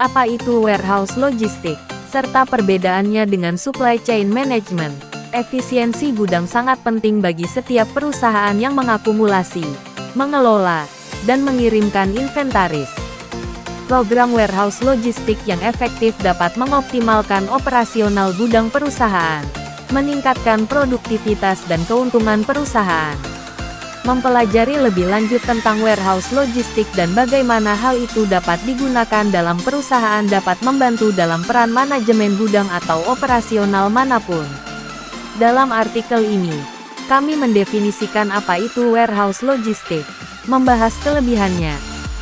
Apa itu warehouse logistik, serta perbedaannya dengan supply chain management? Efisiensi gudang sangat penting bagi setiap perusahaan yang mengakumulasi, mengelola, dan mengirimkan inventaris. Program warehouse logistik yang efektif dapat mengoptimalkan operasional gudang perusahaan, meningkatkan produktivitas dan keuntungan perusahaan. Mempelajari lebih lanjut tentang warehouse logistik dan bagaimana hal itu dapat digunakan dalam perusahaan dapat membantu dalam peran manajemen gudang atau operasional manapun. Dalam artikel ini, kami mendefinisikan apa itu warehouse logistik, membahas kelebihannya,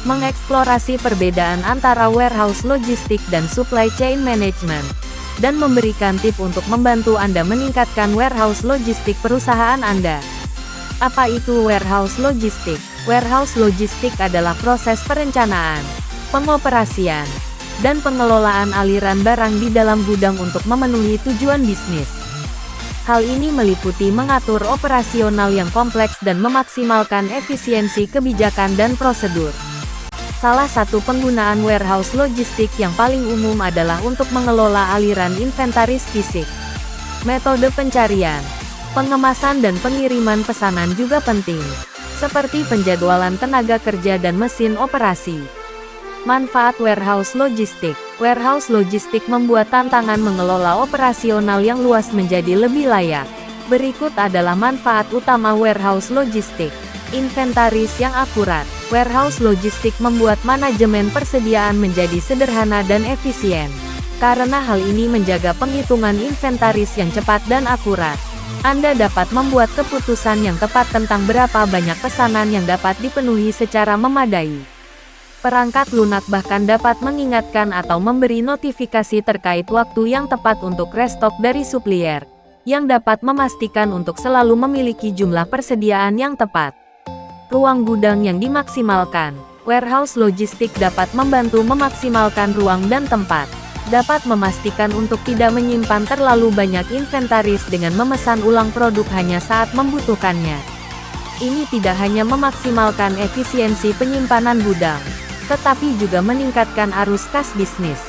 mengeksplorasi perbedaan antara warehouse logistik dan supply chain management, dan memberikan tip untuk membantu Anda meningkatkan warehouse logistik perusahaan Anda. Apa itu warehouse logistik? Warehouse logistik adalah proses perencanaan, pengoperasian, dan pengelolaan aliran barang di dalam gudang untuk memenuhi tujuan bisnis. Hal ini meliputi mengatur operasional yang kompleks dan memaksimalkan efisiensi kebijakan dan prosedur. Salah satu penggunaan warehouse logistik yang paling umum adalah untuk mengelola aliran inventaris fisik. Metode pencarian, pengemasan dan pengiriman pesanan juga penting, seperti penjadwalan tenaga kerja dan mesin operasi. Manfaat warehouse logistik. Warehouse logistik membuat tantangan mengelola operasional yang luas menjadi lebih layak. Berikut adalah manfaat utama warehouse logistik. Inventaris yang akurat. Warehouse logistik membuat manajemen persediaan menjadi sederhana dan efisien. Karena hal ini menjaga penghitungan inventaris yang cepat dan akurat, Anda dapat membuat keputusan yang tepat tentang berapa banyak pesanan yang dapat dipenuhi secara memadai. Perangkat lunak bahkan dapat mengingatkan atau memberi notifikasi terkait waktu yang tepat untuk restock dari supplier, yang dapat memastikan untuk selalu memiliki jumlah persediaan yang tepat. Ruang gudang yang dimaksimalkan. Warehouse logistik dapat membantu memaksimalkan ruang dan tempat. Dapat memastikan untuk tidak menyimpan terlalu banyak inventaris dengan memesan ulang produk hanya saat membutuhkannya. Ini tidak hanya memaksimalkan efisiensi penyimpanan gudang, tetapi juga meningkatkan arus kas bisnis.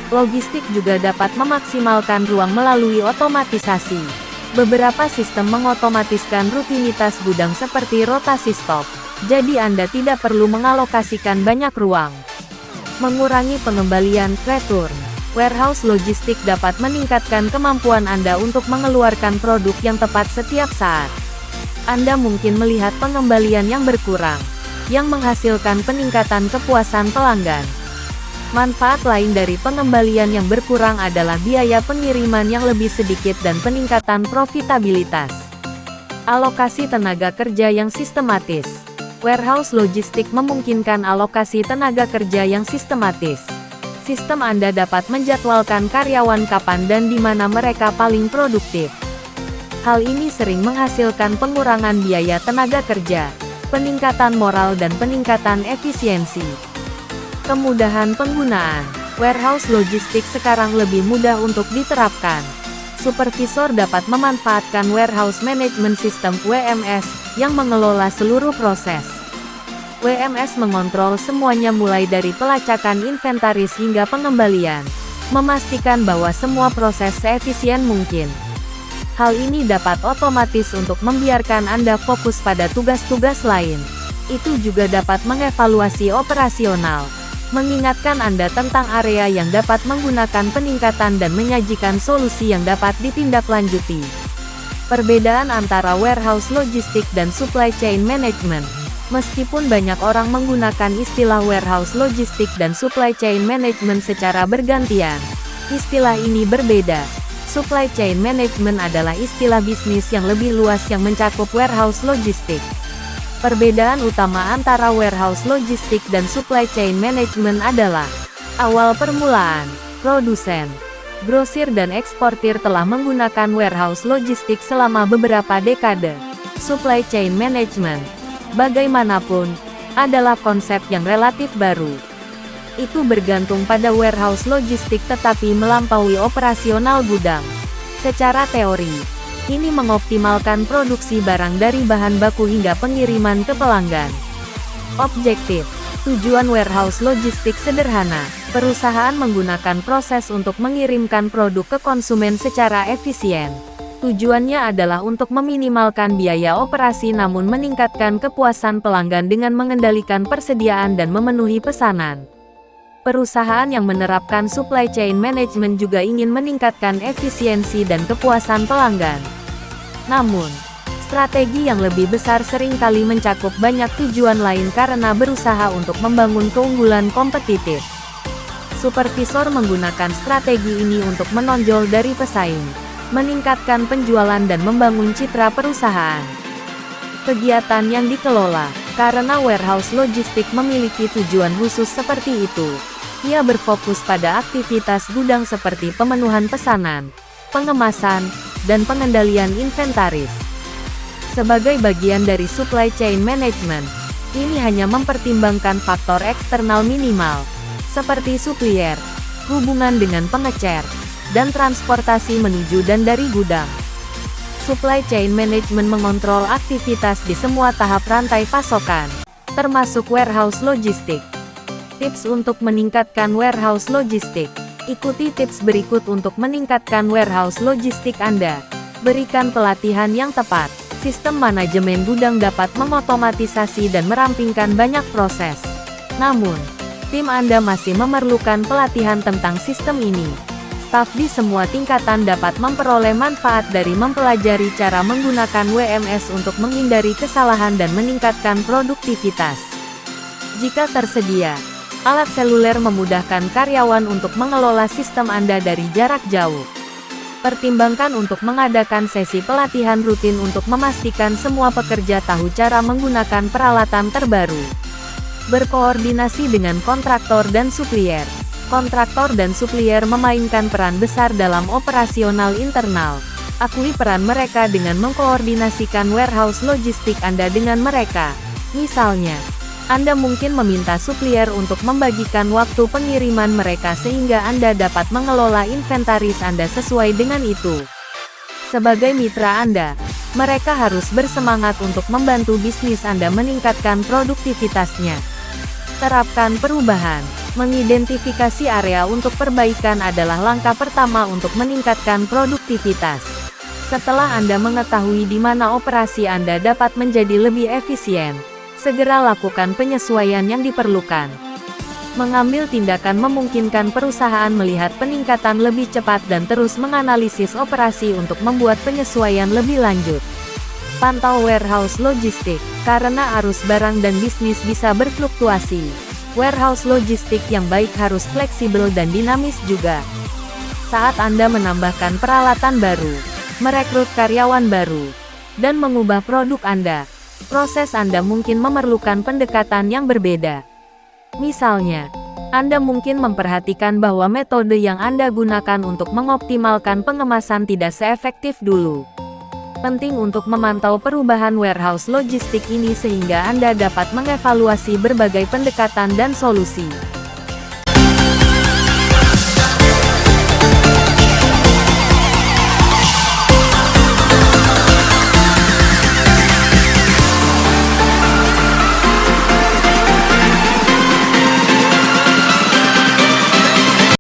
Logistik juga dapat memaksimalkan ruang melalui otomatisasi. Beberapa sistem mengotomatiskan rutinitas gudang seperti rotasi stok, jadi Anda tidak perlu mengalokasikan banyak ruang. Mengurangi pengembalian return. Warehouse logistik dapat meningkatkan kemampuan Anda untuk mengeluarkan produk yang tepat setiap saat. Anda mungkin melihat pengembalian yang berkurang, yang menghasilkan peningkatan kepuasan pelanggan. Manfaat lain dari pengembalian yang berkurang adalah biaya pengiriman yang lebih sedikit dan peningkatan profitabilitas. Alokasi tenaga kerja yang sistematis. Warehouse logistik memungkinkan alokasi tenaga kerja yang sistematis. Sistem Anda dapat menjadwalkan karyawan kapan dan di mana mereka paling produktif. Hal ini sering menghasilkan pengurangan biaya tenaga kerja, peningkatan moral dan peningkatan efisiensi. Kemudahan penggunaan. Warehouse logistik sekarang lebih mudah untuk diterapkan. Supervisor dapat memanfaatkan Warehouse Management System (WMS) yang mengelola seluruh proses. WMS mengontrol semuanya mulai dari pelacakan inventaris hingga pengembalian, memastikan bahwa semua proses seefisien mungkin. Hal ini dapat otomatis untuk membiarkan Anda fokus pada tugas-tugas lain. Itu juga dapat mengevaluasi operasional, mengingatkan Anda tentang area yang dapat menggunakan peningkatan dan menyajikan solusi yang dapat ditindaklanjuti. Perbedaan antara warehouse logistik dan supply chain management. Meskipun banyak orang menggunakan istilah warehouse logistik dan supply chain management secara bergantian, istilah ini berbeda. Supply chain management adalah istilah bisnis yang lebih luas yang mencakup warehouse logistik. Perbedaan utama antara warehouse logistik dan supply chain management adalah: awal permulaan, produsen, grosir dan eksportir telah menggunakan warehouse logistik selama beberapa dekade. Supply chain management, bagaimanapun, adalah konsep yang relatif baru. Itu bergantung pada warehouse logistik tetapi melampaui operasional gudang. Secara teori, ini mengoptimalkan produksi barang dari bahan baku hingga pengiriman ke pelanggan. Objektif, tujuan warehouse logistik sederhana, Perusahaan menggunakan proses untuk mengirimkan produk ke konsumen secara efisien. Tujuannya adalah untuk meminimalkan biaya operasi namun meningkatkan kepuasan pelanggan dengan mengendalikan persediaan dan memenuhi pesanan. Perusahaan yang menerapkan supply chain management juga ingin meningkatkan efisiensi dan kepuasan pelanggan. Namun, strategi yang lebih besar seringkali mencakup banyak tujuan lain karena berusaha untuk membangun keunggulan kompetitif. Supervisor menggunakan strategi ini untuk menonjol dari pesaing, meningkatkan penjualan dan membangun citra perusahaan. Kegiatan yang dikelola, karena warehouse logistik memiliki tujuan khusus seperti itu. Ia berfokus pada aktivitas gudang seperti pemenuhan pesanan, pengemasan, dan pengendalian inventaris. Sebagai bagian dari supply chain management, ini hanya mempertimbangkan faktor eksternal minimal, seperti supplier, hubungan dengan pengecer, dan transportasi menuju dan dari gudang. Supply chain management mengontrol aktivitas di semua tahap rantai pasokan, termasuk warehouse logistik. Tips untuk meningkatkan warehouse logistik. Ikuti tips berikut untuk meningkatkan warehouse logistik Anda. Berikan pelatihan yang tepat. Sistem manajemen gudang dapat mengotomatisasi dan merampingkan banyak proses. Namun, tim Anda masih memerlukan pelatihan tentang sistem ini. Staf di semua tingkatan dapat memperoleh manfaat dari mempelajari cara menggunakan WMS untuk menghindari kesalahan dan meningkatkan produktivitas. Jika tersedia, alat seluler memudahkan karyawan untuk mengelola sistem Anda dari jarak jauh. Pertimbangkan untuk mengadakan sesi pelatihan rutin untuk memastikan semua pekerja tahu cara menggunakan peralatan terbaru. Berkoordinasi dengan kontraktor dan supplier. Kontraktor dan supplier memainkan peran besar dalam operasional internal. Akui peran mereka dengan mengkoordinasikan warehouse logistik Anda dengan mereka. Misalnya, Anda mungkin meminta supplier untuk membagikan waktu pengiriman mereka sehingga Anda dapat mengelola inventaris Anda sesuai dengan itu. Sebagai mitra Anda, mereka harus bersemangat untuk membantu bisnis Anda meningkatkan produktivitasnya. Terapkan perubahan. Mengidentifikasi area untuk perbaikan adalah langkah pertama untuk meningkatkan produktivitas. Setelah Anda mengetahui di mana operasi Anda dapat menjadi lebih efisien, segera lakukan penyesuaian yang diperlukan. Mengambil tindakan memungkinkan perusahaan melihat peningkatan lebih cepat dan terus menganalisis operasi untuk membuat penyesuaian lebih lanjut. Pantau warehouse logistik, karena arus barang dan bisnis bisa berfluktuasi. Warehouse logistik yang baik harus fleksibel dan dinamis juga. Saat Anda menambahkan peralatan baru, merekrut karyawan baru, dan mengubah produk Anda, proses Anda mungkin memerlukan pendekatan yang berbeda. Misalnya, Anda mungkin memperhatikan bahwa metode yang Anda gunakan untuk mengoptimalkan pengemasan tidak seefektif dulu. Penting untuk memantau perubahan warehouse logistik ini sehingga Anda dapat mengevaluasi berbagai pendekatan dan solusi.